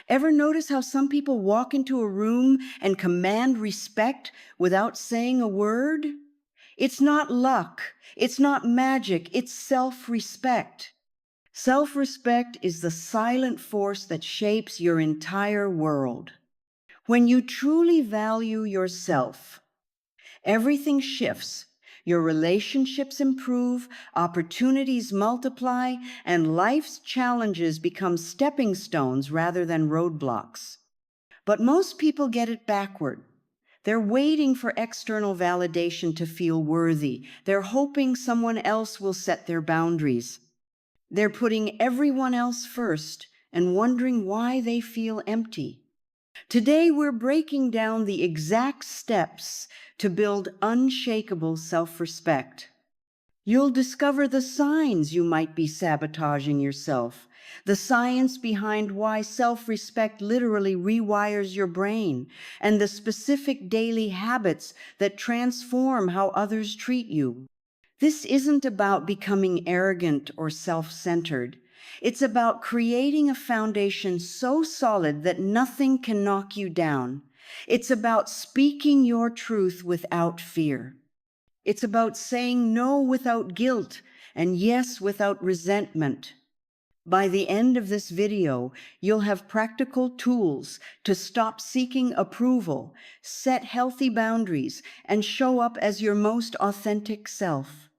Ever notice how some people walk into a room and command respect without saying a word? It's not luck, it's not magic, it's self-respect. Self-respect is the silent force that shapes your entire world. When you truly value yourself, everything shifts. Your relationships improve, opportunities multiply, and life's challenges become stepping stones rather than roadblocks. But most people get it backward. They're waiting for external validation to feel worthy. They're hoping someone else will set their boundaries. They're putting everyone else first and wondering why they feel empty. Today, we're breaking down the exact steps to build unshakable self-respect. You'll discover the signs you might be sabotaging yourself, the science behind why self-respect literally rewires your brain, and the specific daily habits that transform how others treat you. This isn't about becoming arrogant or self-centered. It's about creating a foundation so solid that nothing can knock you down. It's about speaking your truth without fear. It's about saying no without guilt and yes without resentment. By the end of this video, you'll have practical tools to stop seeking approval, set healthy boundaries, and show up as your most authentic self.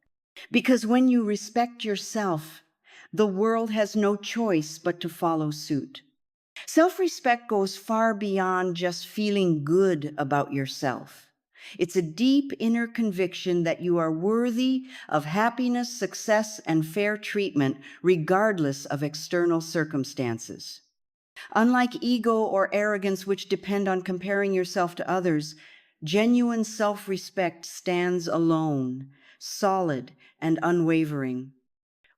Because when you respect yourself, the world has no choice but to follow suit. Self-respect goes far beyond just feeling good about yourself. It's a deep inner conviction that you are worthy of happiness, success, and fair treatment, regardless of external circumstances. Unlike ego or arrogance, which depend on comparing yourself to others, genuine self-respect stands alone, solid, and unwavering.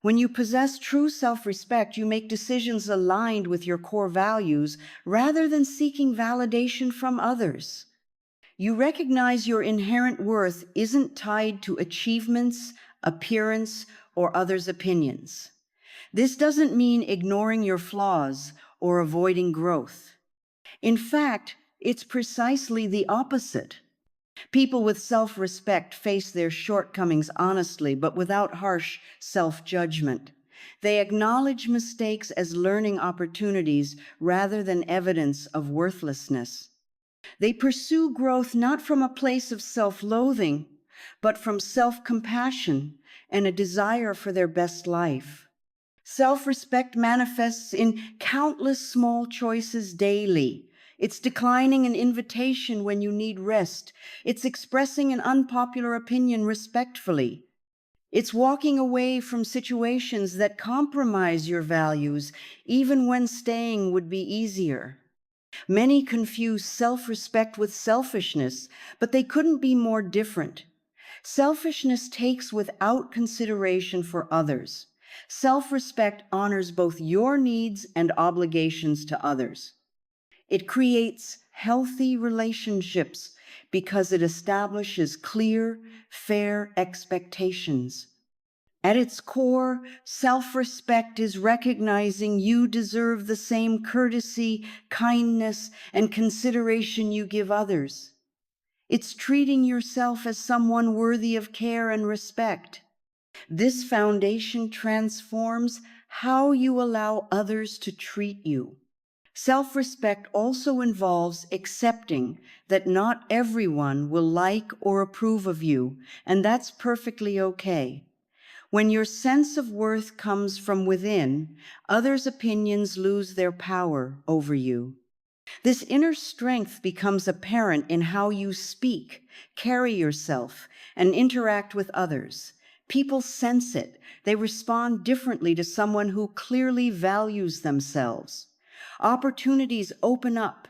When you possess true self-respect, you make decisions aligned with your core values rather than seeking validation from others. You recognize your inherent worth isn't tied to achievements, appearance, or others' opinions. This doesn't mean ignoring your flaws or avoiding growth. In fact, it's precisely the opposite. People with self-respect face their shortcomings honestly, but without harsh self-judgment. They acknowledge mistakes as learning opportunities rather than evidence of worthlessness. They pursue growth not from a place of self-loathing, but from self-compassion and a desire for their best life. Self-respect manifests in countless small choices daily. It's declining an invitation when you need rest. It's expressing an unpopular opinion respectfully. It's walking away from situations that compromise your values, even when staying would be easier. Many confuse self-respect with selfishness, but they couldn't be more different. Selfishness takes without consideration for others. Self-respect honors both your needs and obligations to others. It creates healthy relationships because it establishes clear, fair expectations. At its core, self-respect is recognizing you deserve the same courtesy, kindness, and consideration you give others. It's treating yourself as someone worthy of care and respect. This foundation transforms how you allow others to treat you. Self-respect also involves accepting that not everyone will like or approve of you, and that's perfectly okay. When your sense of worth comes from within, others' opinions lose their power over you. This inner strength becomes apparent in how you speak, carry yourself, and interact with others. People sense it. They respond differently to someone who clearly values themselves. Opportunities open up.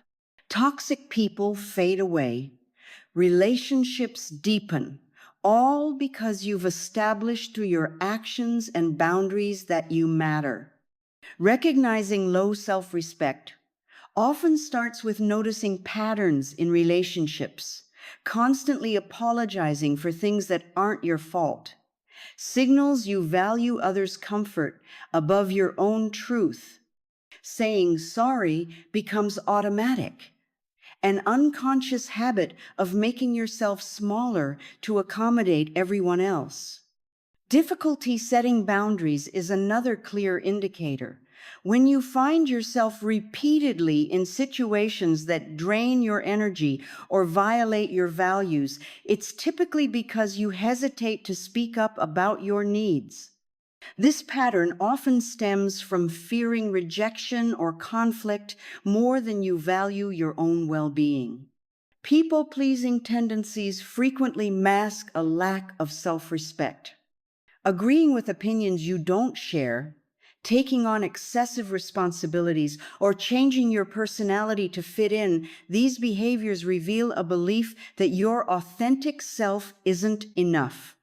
Toxic people fade away. Relationships deepen, all because you've established through your actions and boundaries that you matter. Recognizing low self-respect often starts with noticing patterns in relationships, constantly apologizing for things that aren't your fault. Signals you value others' comfort above your own truth. Saying sorry becomes automatic, an unconscious habit of making yourself smaller to accommodate everyone else. Difficulty setting boundaries is another clear indicator. When you find yourself repeatedly in situations that drain your energy or violate your values, it's typically because you hesitate to speak up about your needs. This pattern often stems from fearing rejection or conflict more than you value your own well-being. People-pleasing tendencies frequently mask a lack of self-respect. Agreeing with opinions you don't share, taking on excessive responsibilities, or changing your personality to fit in, these behaviors reveal a belief that your authentic self isn't enough.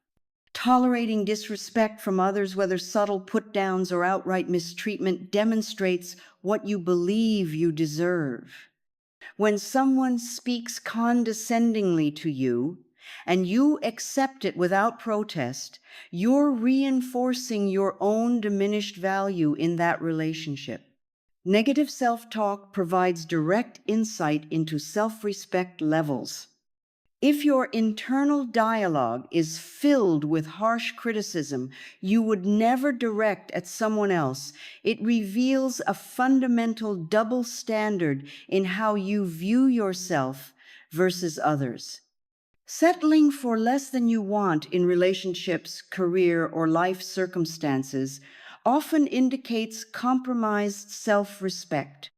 Tolerating disrespect from others, whether subtle put-downs or outright mistreatment, demonstrates what you believe you deserve. When someone speaks condescendingly to you and you accept it without protest, you're reinforcing your own diminished value in that relationship. Negative self-talk provides direct insight into self-respect levels. If your internal dialogue is filled with harsh criticism you would never direct at someone else, it reveals a fundamental double standard in how you view yourself versus others. Settling for less than you want in relationships, career, or life circumstances often indicates compromised self-respect.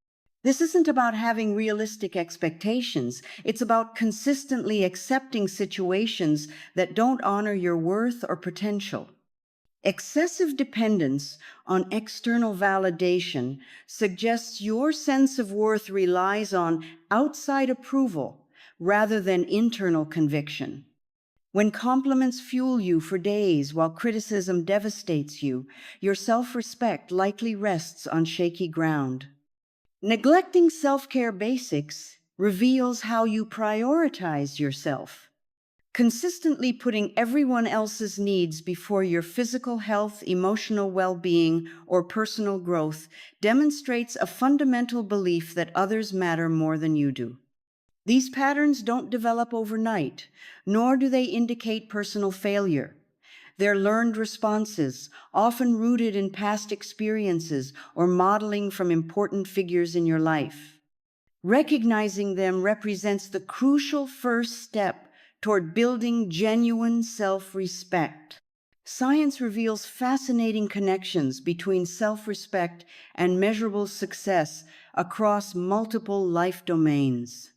This isn't about having realistic expectations. It's about consistently accepting situations that don't honor your worth or potential. Excessive dependence on external validation suggests your sense of worth relies on outside approval rather than internal conviction. When compliments fuel you for days while criticism devastates you, your self-respect likely rests on shaky ground. Neglecting self-care basics reveals how you prioritize yourself. Consistently putting everyone else's needs before your physical health, emotional well-being, or personal growth demonstrates a fundamental belief that others matter more than you do. These patterns don't develop overnight, nor do they indicate personal failure. They're learned responses, often rooted in past experiences or modeling from important figures in your life. Recognizing them represents the crucial first step toward building genuine self-respect. Science reveals fascinating connections between self-respect and measurable success across multiple life domains.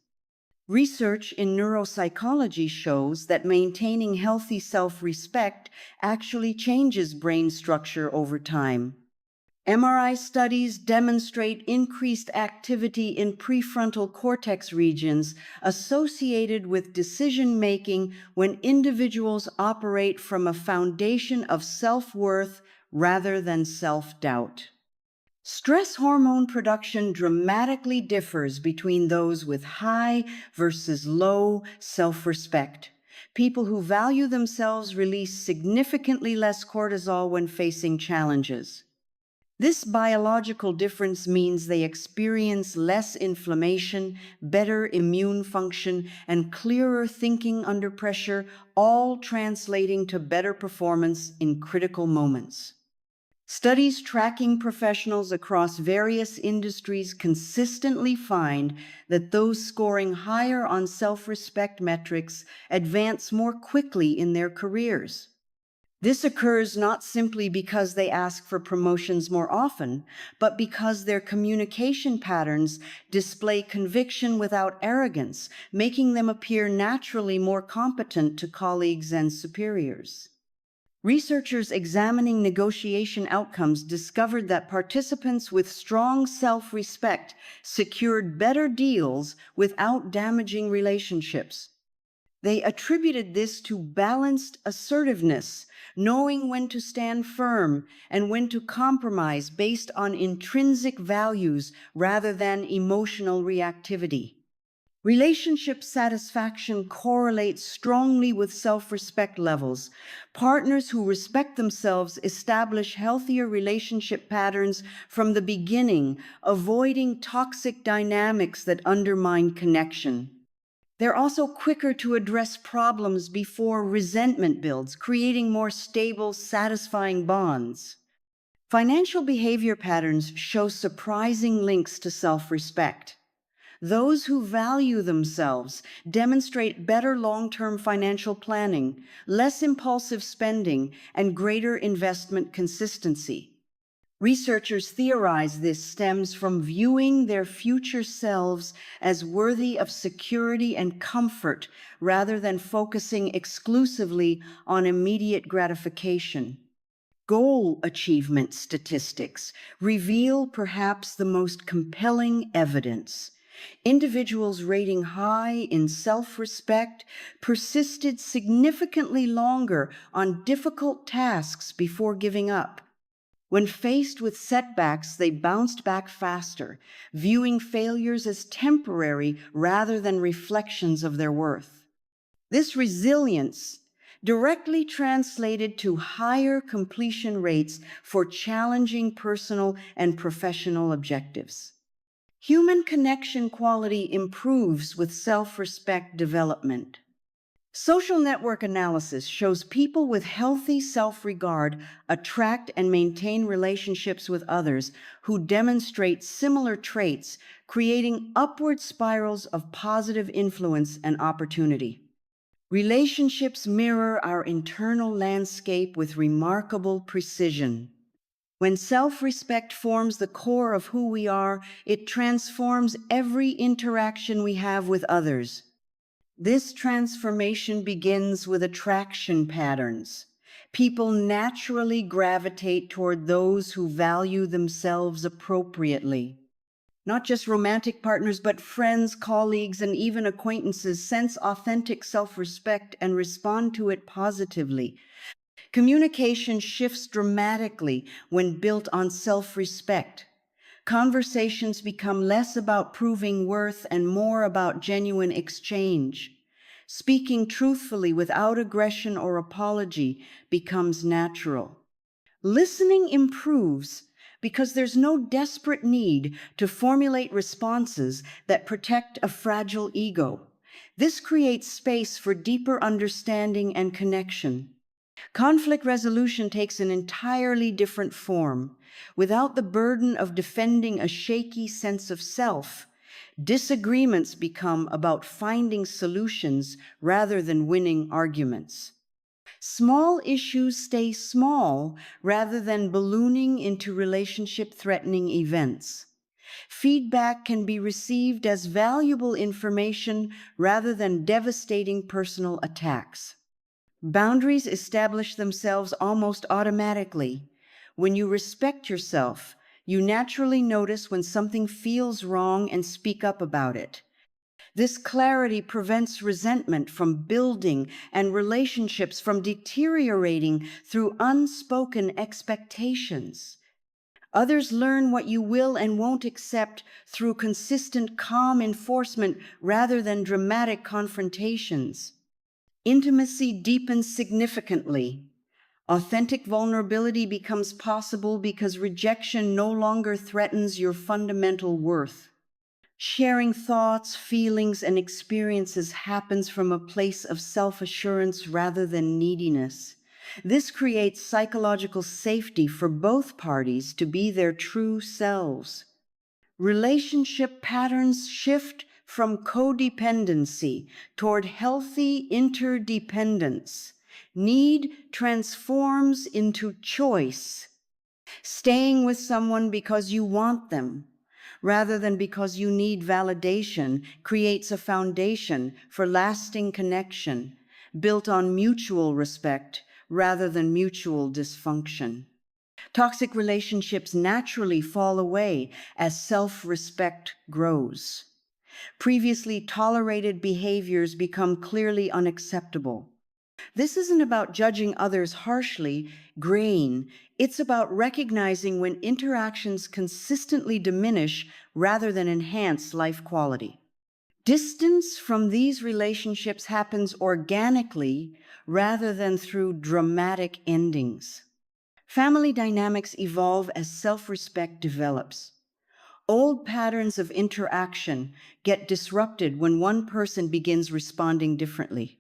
Research in neuropsychology shows that maintaining healthy self-respect actually changes brain structure over time. MRI studies demonstrate increased activity in prefrontal cortex regions associated with decision-making when individuals operate from a foundation of self-worth rather than self-doubt. Stress hormone production dramatically differs between those with high versus low self-respect. People who value themselves release significantly less cortisol when facing challenges. This biological difference means they experience less inflammation, better immune function, and clearer thinking under pressure, all translating to better performance in critical moments. Studies tracking professionals across various industries consistently find that those scoring higher on self-respect metrics advance more quickly in their careers. This occurs not simply because they ask for promotions more often, but because their communication patterns display conviction without arrogance, making them appear naturally more competent to colleagues and superiors. Researchers examining negotiation outcomes discovered that participants with strong self-respect secured better deals without damaging relationships. They attributed this to balanced assertiveness, knowing when to stand firm and when to compromise based on intrinsic values rather than emotional reactivity. Relationship satisfaction correlates strongly with self-respect levels. Partners who respect themselves establish healthier relationship patterns from the beginning, avoiding toxic dynamics that undermine connection. They're also quicker to address problems before resentment builds, creating more stable, satisfying bonds. Financial behavior patterns show surprising links to self-respect. Those who value themselves demonstrate better long-term financial planning, less impulsive spending, and greater investment consistency. Researchers theorize this stems from viewing their future selves as worthy of security and comfort rather than focusing exclusively on immediate gratification. Goal achievement statistics reveal perhaps the most compelling evidence. Individuals rating high in self-respect persisted significantly longer on difficult tasks before giving up. When faced with setbacks, they bounced back faster, viewing failures as temporary rather than reflections of their worth. This resilience directly translated to higher completion rates for challenging personal and professional objectives. Human connection quality improves with self-respect development. Social network analysis shows people with healthy self-regard attract and maintain relationships with others who demonstrate similar traits, creating upward spirals of positive influence and opportunity. Relationships mirror our internal landscape with remarkable precision. When self-respect forms the core of who we are, it transforms every interaction we have with others. This transformation begins with attraction patterns. People naturally gravitate toward those who value themselves appropriately. Not just romantic partners, but friends, colleagues, and even acquaintances sense authentic self-respect and respond to it positively. Communication shifts dramatically when built on self-respect. Conversations become less about proving worth and more about genuine exchange. Speaking truthfully without aggression or apology becomes natural. Listening improves because there's no desperate need to formulate responses that protect a fragile ego. This creates space for deeper understanding and connection. Conflict resolution takes an entirely different form. Without the burden of defending a shaky sense of self, disagreements become about finding solutions rather than winning arguments. Small issues stay small rather than ballooning into relationship-threatening events. Feedback can be received as valuable information rather than devastating personal attacks. Boundaries establish themselves almost automatically. When you respect yourself, you naturally notice when something feels wrong and speak up about it. This clarity prevents resentment from building and relationships from deteriorating through unspoken expectations. Others learn what you will and won't accept through consistent, calm enforcement rather than dramatic confrontations. Intimacy deepens significantly. Authentic vulnerability becomes possible because rejection no longer threatens your fundamental worth. Sharing thoughts, feelings, and experiences happens from a place of self-assurance rather than neediness. This creates psychological safety for both parties to be their true selves. Relationship patterns shift from codependency toward healthy interdependence. Need transforms into choice. Staying with someone because you want them, rather than because you need validation, creates a foundation for lasting connection, built on mutual respect rather than mutual dysfunction. Toxic relationships naturally fall away as self-respect grows. Previously tolerated behaviors become clearly unacceptable. This isn't about judging others harshly, graying. It's about recognizing when interactions consistently diminish rather than enhance life quality. Distance from these relationships happens organically rather than through dramatic endings. Family dynamics evolve as self-respect develops. Old patterns of interaction get disrupted when one person begins responding differently.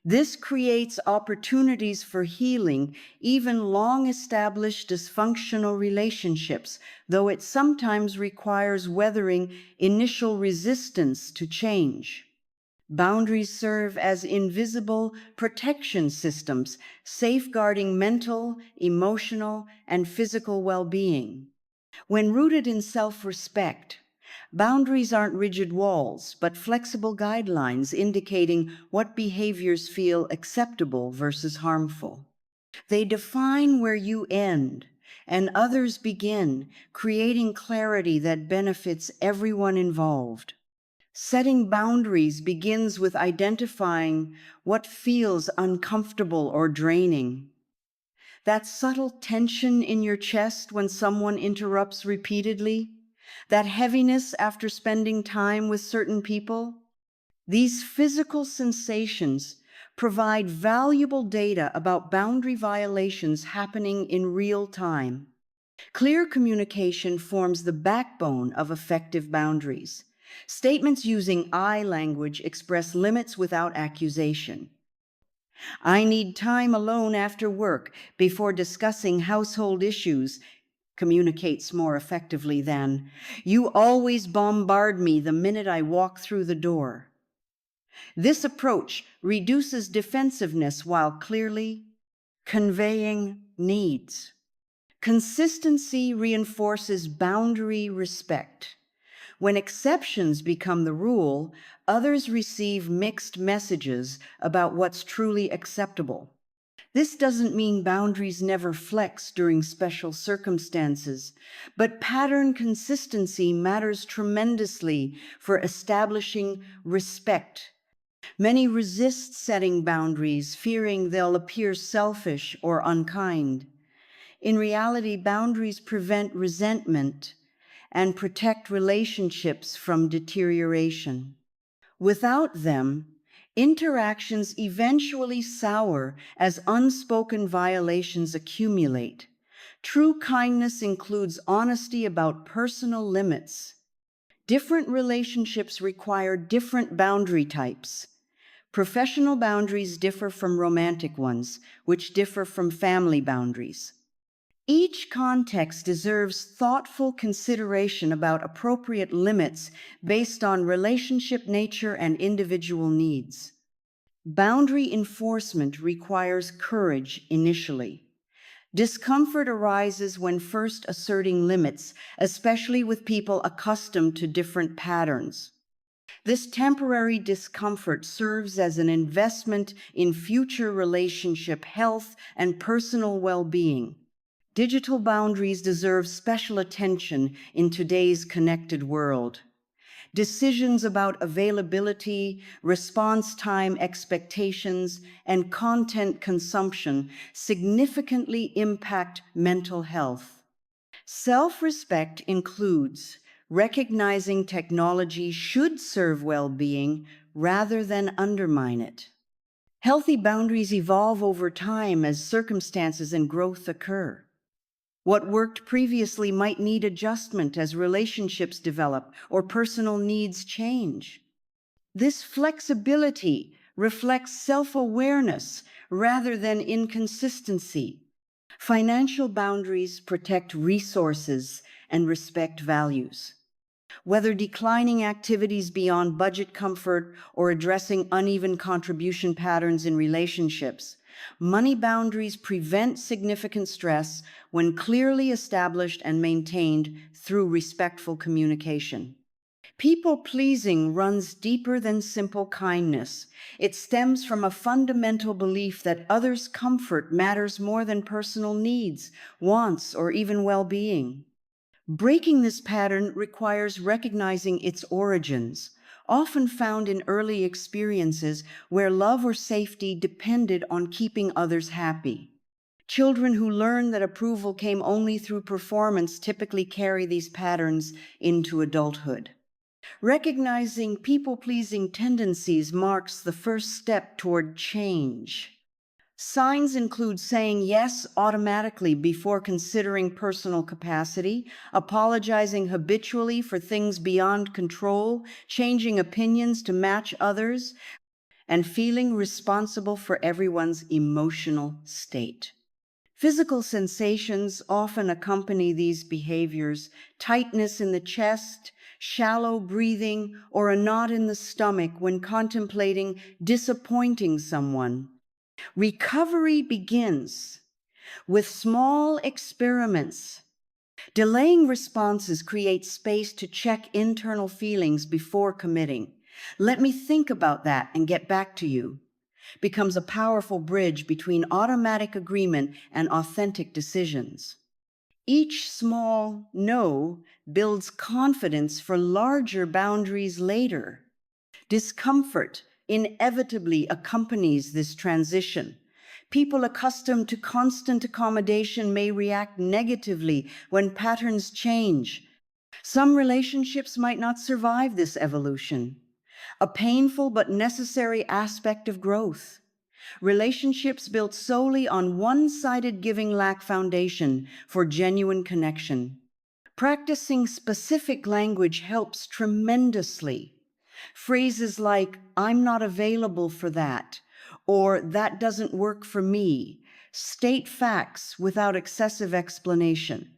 This creates opportunities for healing even long-established dysfunctional relationships, though it sometimes requires weathering initial resistance to change. Boundaries serve as invisible protection systems, safeguarding mental, emotional, and physical well-being. When rooted in self-respect, boundaries aren't rigid walls, but flexible guidelines indicating what behaviors feel acceptable versus harmful. They define where you end and others begin, creating clarity that benefits everyone involved. Setting boundaries begins with identifying what feels uncomfortable or draining. That subtle tension in your chest when someone interrupts repeatedly, that heaviness after spending time with certain people, these physical sensations provide valuable data about boundary violations happening in real time. Clear communication forms the backbone of effective boundaries. Statements using I language express limits without accusation. I need time alone after work before discussing household issues communicates more effectively than, you always bombard me the minute I walk through the door. This approach reduces defensiveness while clearly conveying needs. Consistency reinforces boundary respect. When exceptions become the rule, others receive mixed messages about what's truly acceptable. This doesn't mean boundaries never flex during special circumstances, but pattern consistency matters tremendously for establishing respect. Many resist setting boundaries, fearing they'll appear selfish or unkind. In reality, boundaries prevent resentment and protect relationships from deterioration. Without them, interactions eventually sour as unspoken violations accumulate. True kindness includes honesty about personal limits. Different relationships require different boundary types. Professional boundaries differ from romantic ones, which differ from family boundaries. Each context deserves thoughtful consideration about appropriate limits based on relationship nature and individual needs. Boundary enforcement requires courage initially. Discomfort arises when first asserting limits, especially with people accustomed to different patterns. This temporary discomfort serves as an investment in future relationship health and personal well-being. Digital boundaries deserve special attention in today's connected world. Decisions about availability, response time expectations, and content consumption significantly impact mental health. Self-respect includes recognizing technology should serve well-being rather than undermine it. Healthy boundaries evolve over time as circumstances and growth occur. What worked previously might need adjustment as relationships develop or personal needs change. This flexibility reflects self-awareness rather than inconsistency. Financial boundaries protect resources and respect values. Whether declining activities beyond budget comfort or addressing uneven contribution patterns in relationships, money boundaries prevent significant stress when clearly established and maintained through respectful communication. People-pleasing runs deeper than simple kindness. It stems from a fundamental belief that others' comfort matters more than personal needs, wants, or even well-being. Breaking this pattern requires recognizing its origins, often found in early experiences where love or safety depended on keeping others happy. Children who learn that approval came only through performance typically carry these patterns into adulthood. Recognizing people-pleasing tendencies marks the first step toward change. Signs include saying yes automatically before considering personal capacity, apologizing habitually for things beyond control, changing opinions to match others, and feeling responsible for everyone's emotional state. Physical sensations often accompany these behaviors: tightness in the chest, shallow breathing, or a knot in the stomach when contemplating disappointing someone. Recovery begins with small experiments. Delaying responses creates space to check internal feelings before committing. "Let me think about that and get back to you" becomes a powerful bridge between automatic agreement and authentic decisions. Each small no builds confidence for larger boundaries later. Discomfort inevitably accompanies this transition. People accustomed to constant accommodation may react negatively when patterns change. Some relationships might not survive this evolution, a painful but necessary aspect of growth. Relationships built solely on one-sided giving lack foundation for genuine connection. Practicing specific language helps tremendously. Phrases like, "I'm not available for that," or "that doesn't work for me," state facts without excessive explanation.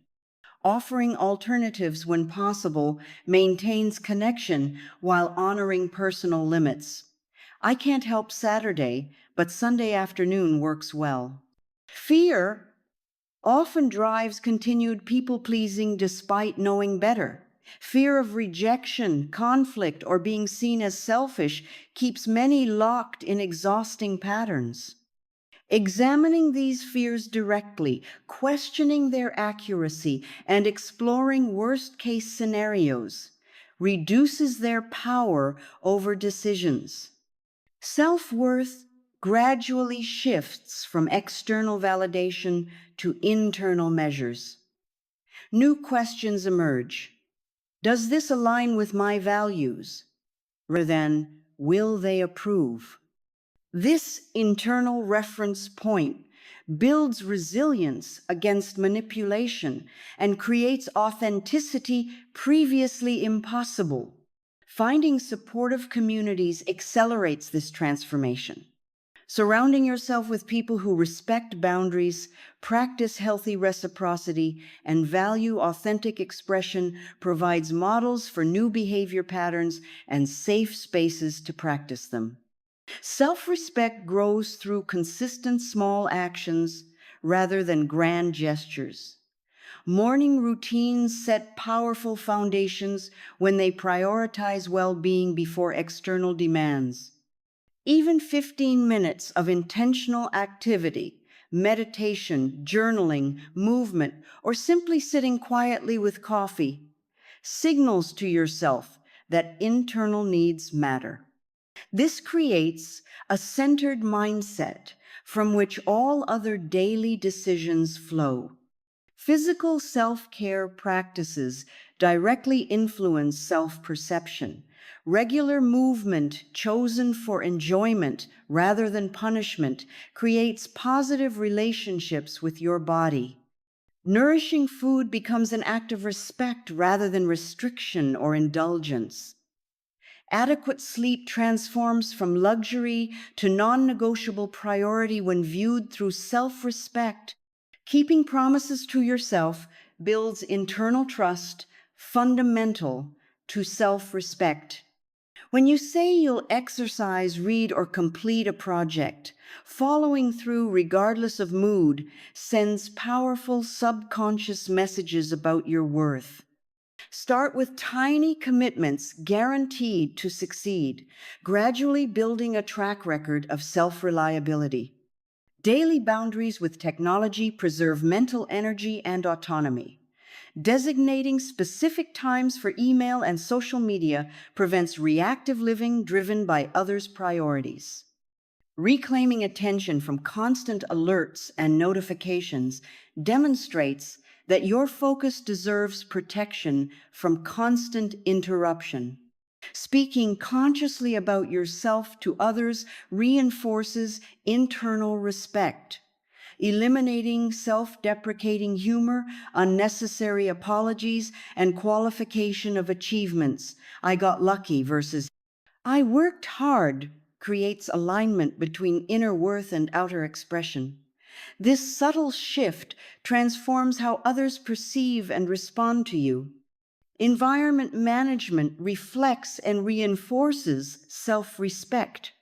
Offering alternatives when possible maintains connection while honoring personal limits. "I can't help Saturday, but Sunday afternoon works well." Fear often drives continued people-pleasing despite knowing better. Fear of rejection, conflict, or being seen as selfish keeps many locked in exhausting patterns. Examining these fears directly, questioning their accuracy, and exploring worst-case scenarios reduces their power over decisions. Self-worth gradually shifts from external validation to internal measures. New questions emerge. Does this align with my values? Rather than, will they approve? This internal reference point builds resilience against manipulation and creates authenticity previously impossible. Finding supportive communities accelerates this transformation. Surrounding yourself with people who respect boundaries, practice healthy reciprocity, and value authentic expression provides models for new behavior patterns and safe spaces to practice them. Self-respect grows through consistent small actions rather than grand gestures. Morning routines set powerful foundations when they prioritize well-being before external demands. Even 15 minutes of intentional activity, meditation, journaling, movement, or simply sitting quietly with coffee signals to yourself that internal needs matter. This creates a centered mindset from which all other daily decisions flow. Physical self-care practices directly influence self-perception. Regular movement chosen for enjoyment rather than punishment creates positive relationships with your body. Nourishing food becomes an act of respect rather than restriction or indulgence. Adequate sleep transforms from luxury to non-negotiable priority when viewed through self-respect. Keeping promises to yourself builds internal trust, fundamental to self-respect. When you say you'll exercise, read, or complete a project, following through regardless of mood sends powerful subconscious messages about your worth. Start with tiny commitments guaranteed to succeed, gradually building a track record of self-reliability. Daily boundaries with technology preserve mental energy and autonomy. Designating specific times for email and social media prevents reactive living driven by others' priorities. Reclaiming attention from constant alerts and notifications demonstrates that your focus deserves protection from constant interruption. Speaking consciously about yourself to others reinforces internal respect, eliminating self-deprecating humor, unnecessary apologies, and qualification of achievements. I got lucky versus I worked hard creates alignment between inner worth and outer expression. This subtle shift transforms how others perceive and respond to you. Environment management reflects and reinforces self-respect,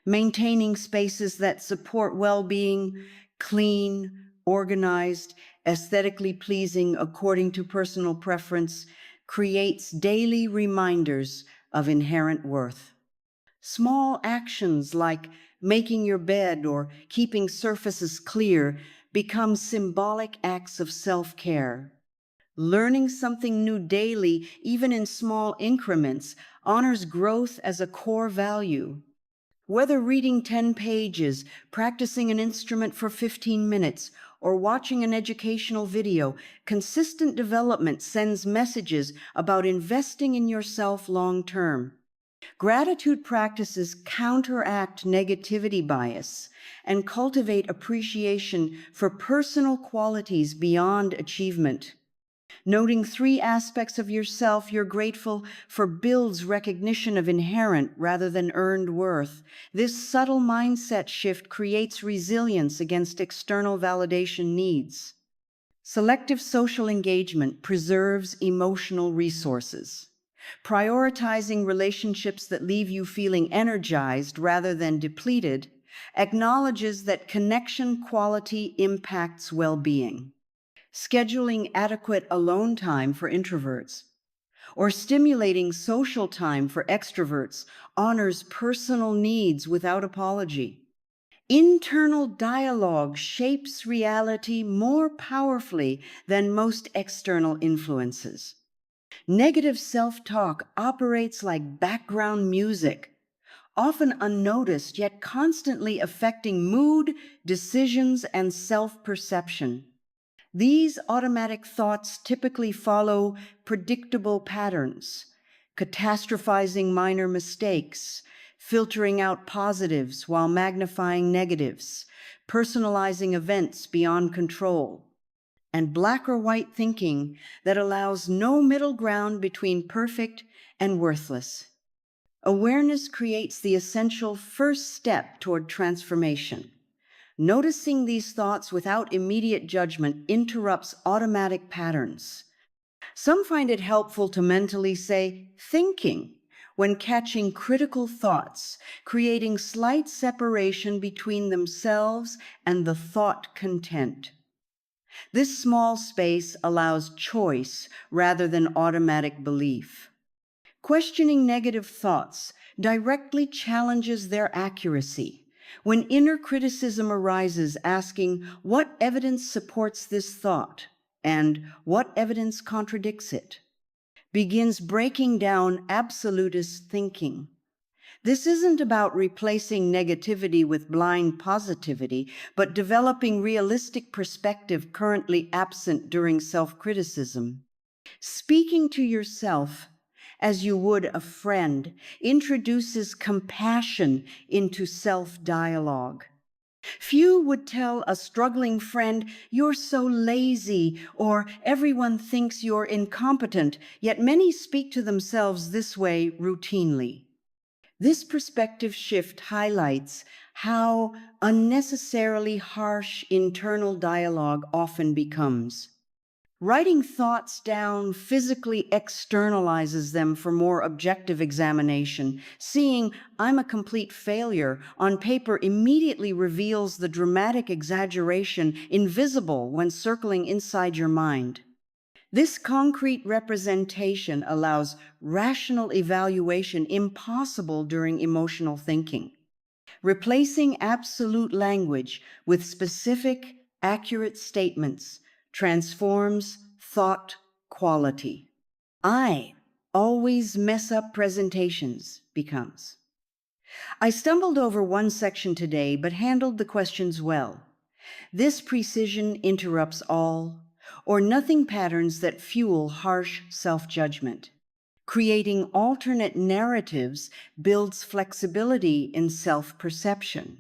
maintaining spaces that support well-being, clean, organized, aesthetically pleasing according to personal preference, creates daily reminders of inherent worth. Small actions like making your bed or keeping surfaces clear become symbolic acts of self-care. Learning something new daily, even in small increments, honors growth as a core value. Whether reading 10 pages, practicing an instrument for 15 minutes, or watching an educational video, consistent development sends messages about investing in yourself long term. Gratitude practices counteract negativity bias and cultivate appreciation for personal qualities beyond achievement. Noting 3 aspects of yourself you're grateful for builds recognition of inherent rather than earned worth. This subtle mindset shift creates resilience against external validation needs. Selective social engagement preserves emotional resources. Prioritizing relationships that leave you feeling energized rather than depleted acknowledges that connection quality impacts well-being. Scheduling adequate alone time for introverts or stimulating social time for extroverts honors personal needs without apology. Internal dialogue shapes reality more powerfully than most external influences. Negative self-talk operates like background music, often unnoticed yet constantly affecting mood, decisions, and self-perception. These automatic thoughts typically follow predictable patterns, catastrophizing minor mistakes, filtering out positives while magnifying negatives, personalizing events beyond control, and black or white thinking that allows no middle ground between perfect and worthless. Awareness creates the essential first step toward transformation. Noticing these thoughts without immediate judgment interrupts automatic patterns. Some find it helpful to mentally say, thinking, when catching critical thoughts, creating slight separation between themselves and the thought content. This small space allows choice rather than automatic belief. Questioning negative thoughts directly challenges their accuracy. When inner criticism arises, asking, what evidence supports this thought? And what evidence contradicts it? Begins breaking down absolutist thinking. This isn't about replacing negativity with blind positivity, but developing realistic perspective currently absent during self-criticism. Speaking to yourself as you would a friend introduces compassion into self-dialogue. Few would tell a struggling friend, you're so lazy, or everyone thinks you're incompetent, yet many speak to themselves this way routinely. This perspective shift highlights how unnecessarily harsh internal dialogue often becomes. Writing thoughts down physically externalizes them for more objective examination. Seeing I'm a complete failure on paper immediately reveals the dramatic exaggeration invisible when circling inside your mind. This concrete representation allows rational evaluation impossible during emotional thinking. Replacing absolute language with specific, accurate statements transforms thought quality. I always mess up presentations becomes. I stumbled over one section today, but handled the questions well. This precision interrupts all or nothing patterns that fuel harsh self-judgment. Creating alternate narratives builds flexibility in self-perception.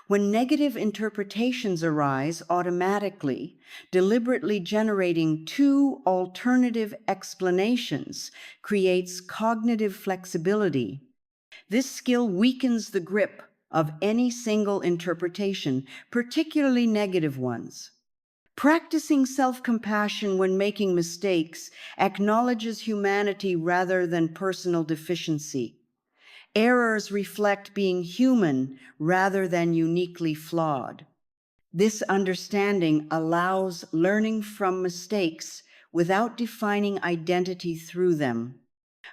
When negative interpretations arise automatically, deliberately generating two alternative explanations creates cognitive flexibility. This skill weakens the grip of any single interpretation, particularly negative ones. Practicing self-compassion when making mistakes acknowledges humanity rather than personal deficiency. Errors reflect being human rather than uniquely flawed. This understanding allows learning from mistakes without defining identity through them.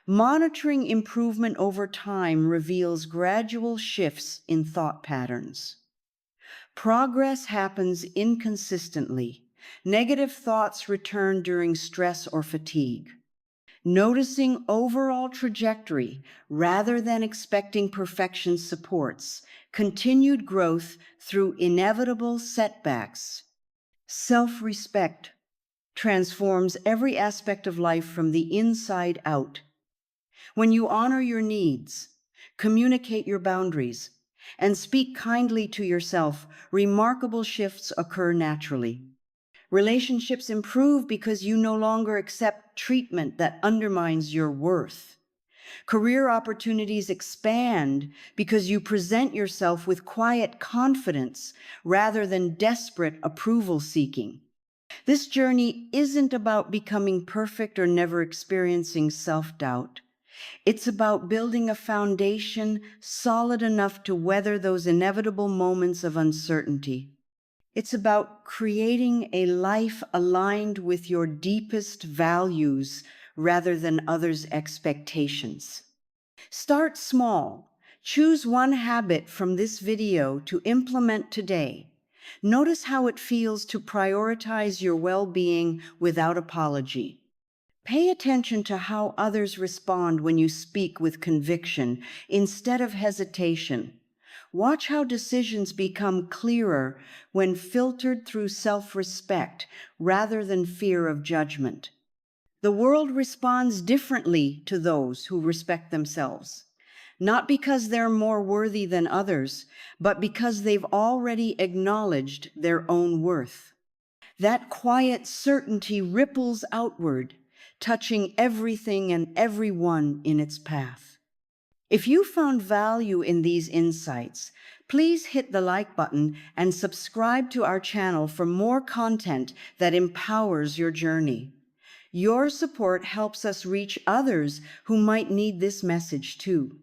Monitoring improvement over time reveals gradual shifts in thought patterns. Progress happens inconsistently. Negative thoughts return during stress or fatigue. Noticing overall trajectory rather than expecting perfection supports continued growth through inevitable setbacks. Self-respect transforms every aspect of life from the inside out. When you honor your needs, communicate your boundaries, and speak kindly to yourself, remarkable shifts occur naturally. Relationships improve because you no longer accept treatment that undermines your worth. Career opportunities expand because you present yourself with quiet confidence rather than desperate approval seeking. This journey isn't about becoming perfect or never experiencing self-doubt. It's about building a foundation solid enough to weather those inevitable moments of uncertainty. It's about creating a life aligned with your deepest values rather than others' expectations. Start small. Choose one habit from this video to implement today. Notice how it feels to prioritize your well-being without apology. Pay attention to how others respond when you speak with conviction instead of hesitation. Watch how decisions become clearer when filtered through self-respect rather than fear of judgment. The world responds differently to those who respect themselves, not because they're more worthy than others, but because they've already acknowledged their own worth. That quiet certainty ripples outward, touching everything and everyone in its path. If you found value in these insights, please hit the like button and subscribe to our channel for more content that empowers your journey. Your support helps us reach others who might need this message too.